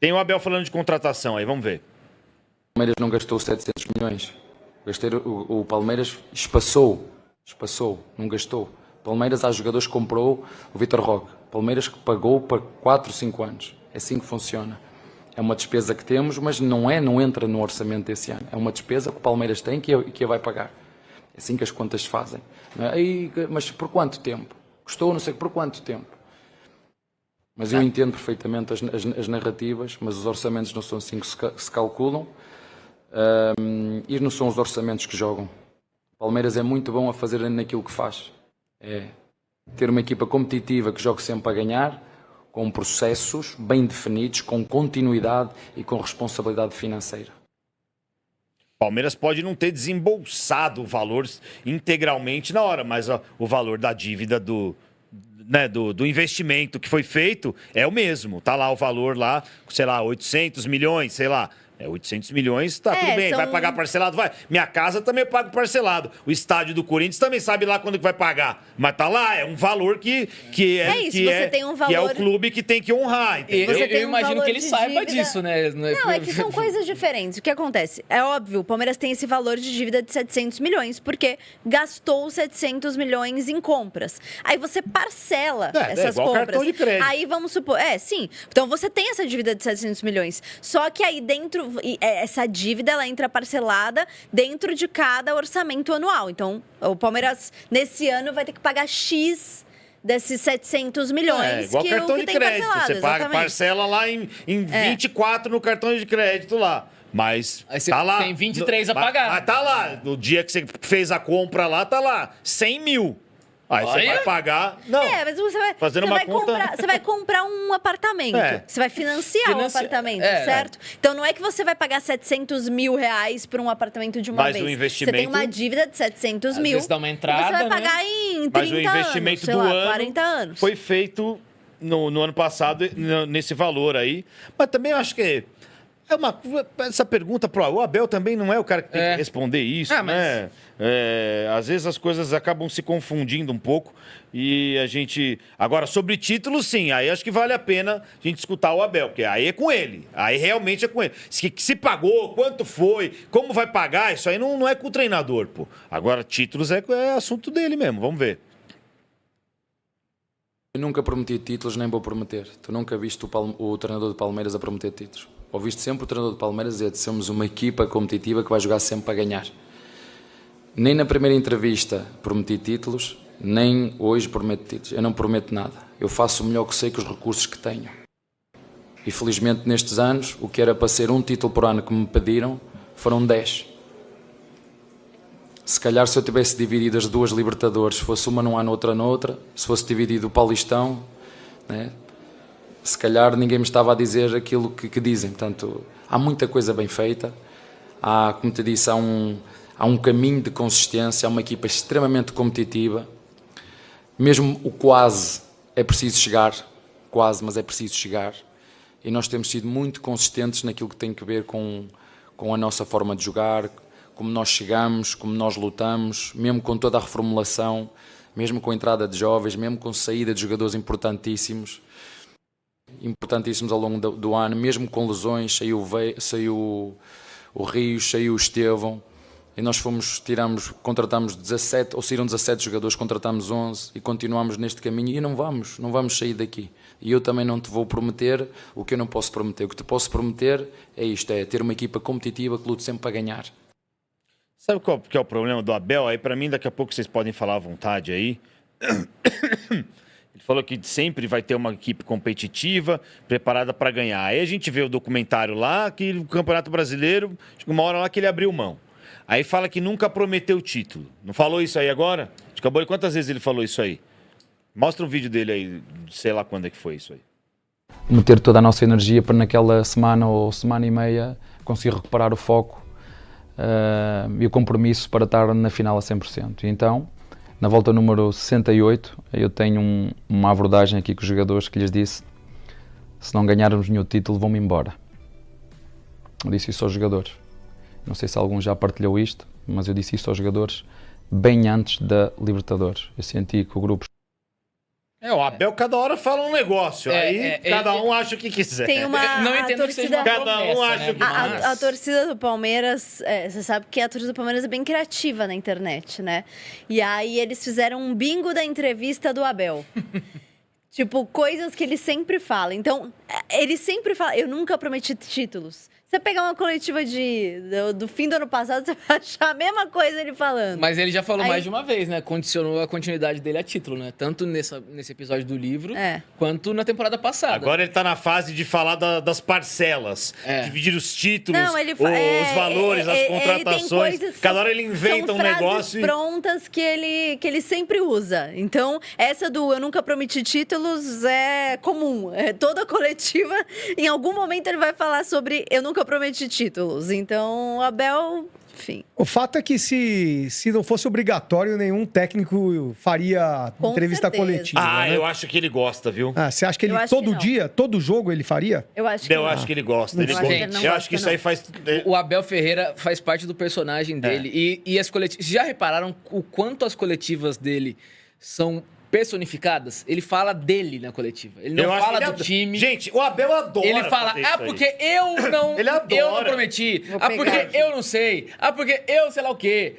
Tem o Abel falando de contratação aí, vamos ver. O Palmeiras não gastou 700 milhões. O Palmeiras espaçou, não gastou. O Palmeiras há jogadores que comprou o Vitor Roque. O Palmeiras que pagou para 4, 5 anos. É assim que funciona. É uma despesa que temos, mas não entra no orçamento desse ano. É uma despesa que o Palmeiras tem que a vai pagar. É assim que as contas se fazem. Não é? Mas por quanto tempo? Custou não sei por quanto tempo. Mas eu entendo perfeitamente as narrativas, mas os orçamentos não são assim que se calculam. E não são os orçamentos que jogam. O Palmeiras é muito bom a fazer naquilo que faz. É ter uma equipa competitiva que jogue sempre a ganhar, com processos bem definidos, com continuidade e com responsabilidade financeira. Palmeiras pode não ter desembolsado o valor integralmente na hora, mas o valor da dívida do investimento que foi feito é o mesmo. Tá lá o valor lá, sei lá, 800 milhões, sei lá. 800 milhões, tá tudo bem, vai pagar parcelado? Vai. Minha casa também eu pago parcelado. O estádio do Corinthians também sabe lá quando que vai pagar. Mas tá lá, é um valor que é o clube que tem que honrar, entendeu? Eu imagino que ele saiba disso, né? Não, é que são coisas diferentes. O que acontece? É óbvio, o Palmeiras tem esse valor de dívida de 700 milhões, porque gastou 700 milhões em compras. Aí você parcela essas igual compras. Cartão de crédito. Aí vamos supor, sim. Então você tem essa dívida de 700 milhões. Só que aí dentro, essa dívida, ela entra parcelada dentro de cada orçamento anual. Então, o Palmeiras, nesse ano, vai ter que pagar X desses 700 milhões igual que cartão o que de tem crédito. parcelado. Você paga, parcela lá em 24 no cartão de crédito lá. Mas aí você tá lá. Tem 23 a pagar. Mas tá lá. No dia que você fez a compra lá, tá lá. 100 mil. Aí você vai pagar. Não. Mas você vai comprar um apartamento. Você vai financiar um apartamento, certo? Então não é que você vai pagar 700 mil reais por um apartamento de uma vez. Mas o investimento. Você tem uma dívida de 700 mil. Vezes dá uma entrada, você vai pagar em 30 Mas o investimento anos, do lá, ano 40 anos. Foi feito no ano passado, nesse valor aí. Mas também eu acho que. Essa pergunta pro o Abel também não é o cara que tem que responder isso, né? Às vezes as coisas acabam se confundindo um pouco e a gente... Agora, sobre títulos, sim, aí acho que vale a pena a gente escutar o Abel, porque aí é com ele, aí realmente é com ele. Se pagou, quanto foi, como vai pagar, isso aí não é com o treinador, pô. Agora, títulos é assunto dele mesmo, vamos ver. Eu nunca prometi títulos, nem vou prometer. Tu nunca viste o treinador de Palmeiras a prometer títulos. Ouviste sempre o treinador de Palmeiras dizer que somos uma equipa competitiva que vai jogar sempre para ganhar. Nem na primeira entrevista prometi títulos, nem hoje prometo títulos. Eu não prometo nada. Eu faço o melhor que sei com os recursos que tenho. E felizmente nestes anos, o que era para ser um título por ano que me pediram, foram 10. Se calhar se eu tivesse dividido as duas Libertadores, fosse uma num ano, outra noutra, se fosse dividido o Paulistão, né? Se calhar ninguém me estava a dizer aquilo que dizem. Portanto, há muita coisa bem feita. Como te disse, há um caminho de consistência, há uma equipa extremamente competitiva. Mesmo o quase é preciso chegar, mas é preciso chegar. E nós temos sido muito consistentes naquilo que tem a ver com a nossa forma de jogar, como nós chegamos, como nós lutamos, mesmo com toda a reformulação, mesmo com a entrada de jovens, mesmo com a saída de jogadores importantíssimos ao longo do ano, mesmo com lesões, saiu o Rios, saiu o Estevão, e nós contratamos 17, ou saíram 17 jogadores, contratamos 11 e continuamos neste caminho e não vamos sair daqui. E eu também não te vou prometer o que eu não posso prometer. O que te posso prometer é isto, é ter uma equipa competitiva que lute sempre para ganhar. Sabe qual que é o problema do Abel? Aí para mim, daqui a pouco vocês podem falar à vontade aí. Ele falou que sempre vai ter uma equipe competitiva, preparada para ganhar. Aí a gente vê o documentário lá, que o Campeonato Brasileiro, acho que uma hora lá que ele abriu mão. Aí fala que nunca prometeu título. Não falou isso aí agora? Acabou. Quantas vezes ele falou isso aí? Mostra um vídeo dele aí, sei lá quando é que foi isso aí. Meter toda a nossa energia para naquela semana ou semana e meia conseguir recuperar o foco e o compromisso para estar na final a 100%. E então, na volta número 68, eu tenho uma abordagem aqui com os jogadores que lhes disse: se não ganharmos nenhum título, vão-me embora. Eu disse isso aos jogadores. Não sei se algum já partilhou isto, mas eu disse isso aos jogadores bem antes da Libertadores. Eu senti que o grupo O Abel cada hora fala um negócio. Aí cada um acha o que quiser. Tem uma Não entendo que seja uma Cada um promessa, acha né? que- Mas- A torcida do Palmeiras, você sabe que a torcida do Palmeiras é bem criativa na internet, né? E aí eles fizeram um bingo da entrevista do Abel. Tipo, coisas que ele sempre fala. Então, ele sempre fala, eu nunca prometi títulos. Você pegar uma coletiva do fim do ano passado, você vai achar a mesma coisa ele falando. Mas ele já falou Aí- mais de uma vez, né? Condicionou a continuidade dele a título, né? Tanto nesse episódio do livro, quanto na temporada passada. Agora ele tá na fase de falar das parcelas. Dividir os títulos, Não, ele os valores, as ele tem contratações. coisas que Cada hora ele inventa são um frases negócio. prontas que ele sempre usa. Então, essa do eu nunca prometi títulos é comum. Toda coletiva, em algum momento ele vai falar sobre eu nunca prometi títulos. Então, o Abel, enfim. O fato é que se não fosse obrigatório, nenhum técnico faria Com entrevista certeza. coletiva. né? Eu acho que ele gosta, viu? Você acha que ele Eu acho que todo não. dia, todo jogo ele faria? Eu acho que Eu não. acho que ele gosta. Não Ele sei. gosta. Ele não Eu gosta, acho que isso não. aí faz. O Abel Ferreira faz parte do personagem dele. E as coletivas... Já repararam o quanto as coletivas dele são personificadas? Ele fala dele na coletiva. Ele não Eu acho fala que do ele time. Gente, o Abel adora. Ele fala, fazer isso aí. porque eu não, Ele adora. eu não prometi. Vou Porque pegar. eu não sei. Porque eu sei lá o quê.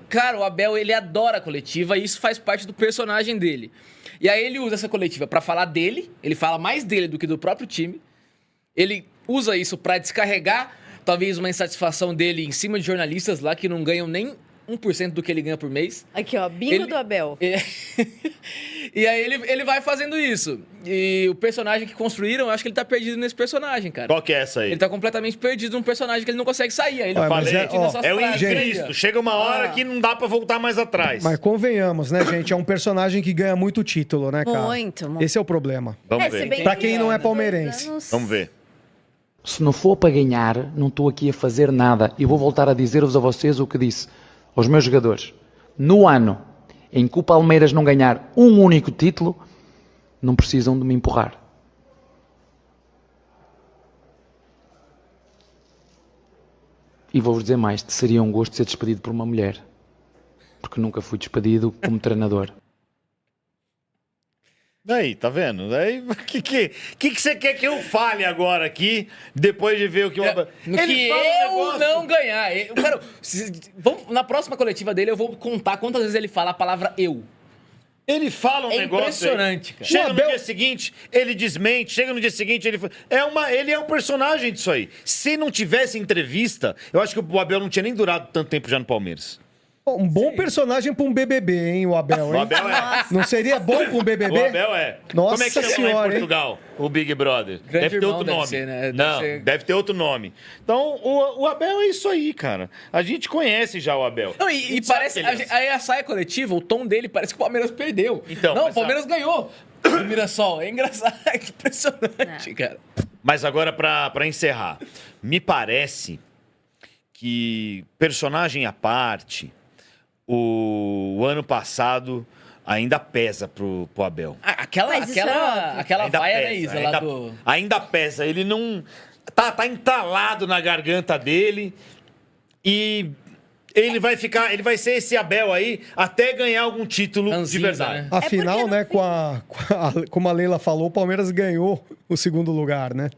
Cara, o Abel, ele adora a coletiva e isso faz parte do personagem dele. E aí ele usa essa coletiva pra falar dele, ele fala mais dele do que do próprio time. Ele usa isso pra descarregar talvez uma insatisfação dele em cima de jornalistas lá que não ganham nem 1% do que ele ganha por mês. Aqui, ó, bingo do Abel. E aí ele vai fazendo isso. E o personagem que construíram, eu acho que ele tá perdido nesse personagem, cara. Qual que é essa aí? Ele tá completamente perdido num personagem que ele não consegue sair. Aí ele Olha, fala, mas repetindo essas É o frases aí, Cristo. ó. Chega uma hora que não dá pra voltar mais atrás. Mas convenhamos, né, gente? É um personagem que ganha muito título, né, cara? Muito. Esse é o problema. Vamos se ver. bem Pra que quem não é dois palmeirense. anos- Vamos ver. Se não for para ganhar, não estou aqui a fazer nada. E vou voltar a dizer-vos a vocês o que disse aos meus jogadores. No ano em que o Palmeiras não ganhar um único título, não precisam de me empurrar. E vou-vos dizer mais, seria um gosto ser despedido por uma mulher. Porque nunca fui despedido como treinador. Aí, tá vendo? Aí, o que você quer que eu fale agora aqui, depois de ver o que o Abel... No que fala um eu negócio- não ganhar. Na próxima coletiva dele, eu vou contar quantas vezes ele fala a palavra eu. Ele fala um É negócio. impressionante, aí. cara. Chega O no Abel- dia seguinte, ele desmente. Chega no dia seguinte, ele é um personagem disso aí. Se não tivesse entrevista, eu acho que o Abel não tinha nem durado tanto tempo já no Palmeiras. Um bom personagem pra um BBB, hein, o Abel, O hein? Abel é. Não seria bom pra um BBB? O Abel é. Nossa Como é que chama lá senhora, em Portugal? O Big Brother. Grande deve ter Irmão outro deve nome. ser, né? Deve Não, ser- deve ter outro nome. Então, o Abel é isso aí, cara. A gente conhece já o Abel. Não, A e gente sabe parece. que ele é assim. Aí a saia coletiva, o tom dele parece que o Palmeiras perdeu. Então, não, mas o Palmeiras ganhou do Mirassol. É engraçado, é impressionante, cara. Mas agora, pra encerrar, me parece que, personagem à parte, o ano passado ainda pesa pro Abel. Aquela Mas isso é óbvio. aquela Ainda vaia, né, pesa, Isa, ainda, lá do... ainda pesa. Ele não... Tá entalado na garganta dele e... Ele vai ser esse Abel aí até ganhar algum título de Ranzinza, verdade. né? Afinal, porque no né, como a Leila falou, o Palmeiras ganhou o segundo lugar, né?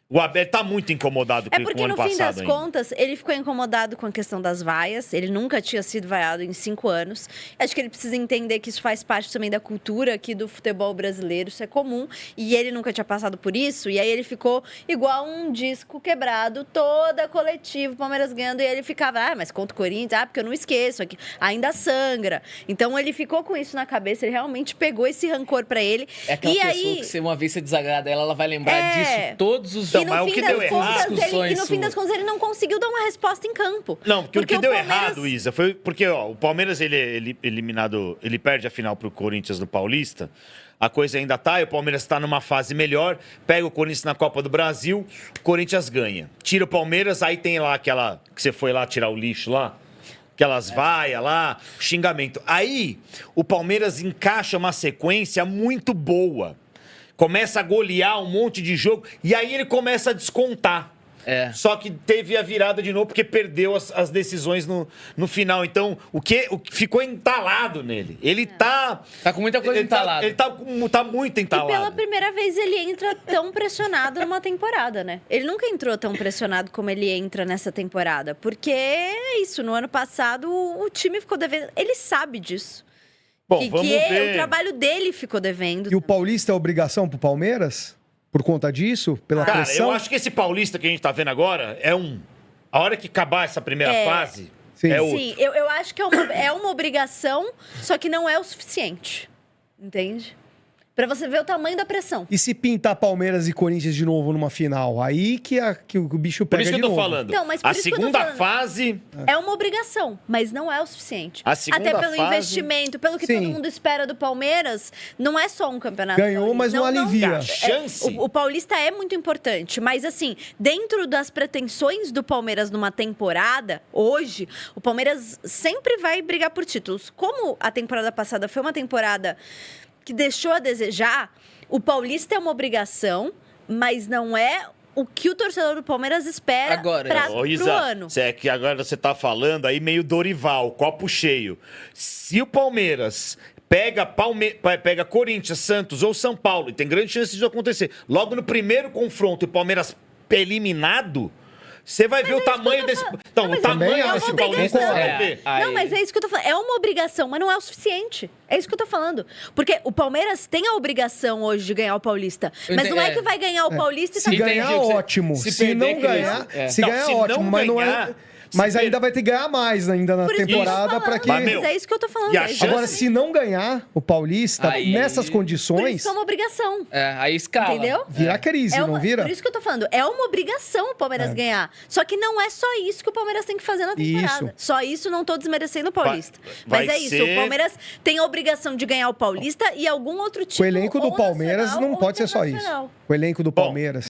O Abel tá muito incomodado com o porque, ano no fim passado das ainda. contas, ele ficou incomodado com a questão das vaias. Ele nunca tinha sido vaiado em 5 anos. Acho que ele precisa entender que isso faz parte também da cultura aqui do futebol brasileiro. Isso é comum. E ele nunca tinha passado por isso. E aí ele ficou igual um disco quebrado, toda coletiva, o Palmeiras ganhando. E ele ficava, mas contra o Corinthians, porque eu não esqueço, aqui, ainda sangra. Então ele ficou com isso na cabeça. Ele realmente pegou esse rancor pra ele. É aquela e pessoa aí, que uma vez você desagrada ela, ela vai lembrar É. disso todos os... Então, e no mas o fim que das deu errado- contas, discussões e no fim das suas. contas, ele não conseguiu dar uma resposta em campo. Não, porque o que deu Palmeiras- errado, Isa, foi porque o Palmeiras, ele eliminado, ele perde a final pro Corinthians no Paulista, a coisa ainda tá, e o Palmeiras tá numa fase melhor, pega o Corinthians na Copa do Brasil, o Corinthians ganha. Tira o Palmeiras, aí tem lá aquela, que você foi lá tirar o lixo lá, aquelas vaias lá, xingamento. Aí, o Palmeiras encaixa uma sequência muito boa. Começa a golear um monte de jogo, e aí ele começa a descontar. só que teve a virada de novo porque perdeu as decisões no final. Então, o que ficou entalado nele? Ele tá... Tá com muita coisa entalada. Ele tá muito entalado. E pela primeira vez ele entra tão pressionado numa temporada, né? Ele nunca entrou tão pressionado como ele entra nessa temporada. Porque é isso, no ano passado o time ficou devendo. Ele sabe disso. Bom, vamos ver. O trabalho dele ficou devendo. E o Paulista é obrigação pro Palmeiras? Por conta disso? Pela Cara, pressão? eu acho que esse Paulista que a gente tá vendo agora a hora que acabar essa primeira fase, Sim. é outro. Sim, eu acho que é uma obrigação, só que não é o suficiente. Entende? Pra você ver o tamanho da pressão. E se pintar Palmeiras e Corinthians de novo numa final? Aí que o bicho Por pega isso que de eu tô novo. falando. Então, mas por A isso que eu tô segunda falando. fase... É uma obrigação, mas não é o suficiente. A segunda Até pelo fase- investimento, pelo que Sim. todo mundo espera do Palmeiras, não é só um campeonato. Ganhou, mas não alivia. Chance. O Paulista é muito importante, mas assim, dentro das pretensões do Palmeiras numa temporada, hoje, o Palmeiras sempre vai brigar por títulos. Como a temporada passada foi uma temporada que deixou a desejar, o Paulista é uma obrigação, mas não é o que o torcedor do Palmeiras espera Agora, Ô, pro Isa, ano. é que agora você tá falando aí meio Dorival, copo cheio. Se o Palmeiras pega Corinthians, Santos ou São Paulo, e tem grande chance disso acontecer, logo no primeiro confronto e o Palmeiras eliminado, você vai ver o tamanho desse... Então, o tamanho também desse acho, Paulista, você concordo. vai ver. Não, mas é isso que eu tô falando. É uma obrigação, mas não é o suficiente. É isso que eu tô falando. Porque o Palmeiras tem a obrigação hoje de ganhar o Paulista. Mas não é que vai ganhar o Paulista e tá Se Entendi ganhar, o que você- ótimo. se Se perder, não ganhar, Cris, se Não, ganhar, se não ótimo. Mas não ganhar, é... Mas se ainda vai ter que ganhar mais ainda na Por isso que eu tô temporada falando, para que... Mas, meu, Mas é isso que eu tô falando. e a é isso. chance- Agora, se não ganhar o Paulista, Aí- nessas Por condições, isso que é uma obrigação. Aí escala. Entendeu? vira crise, não vira? Por isso que eu tô falando. É uma obrigação o Palmeiras ganhar. Só que não é só isso que o Palmeiras tem que fazer na temporada. Isso. Só isso não tô desmerecendo o Paulista. Vai Mas é isso. ser- O Palmeiras tem a obrigação de ganhar o Paulista e algum outro O título. elenco do ou Palmeiras nacional não ou pode ser só isso. internacional. O elenco do Palmeiras.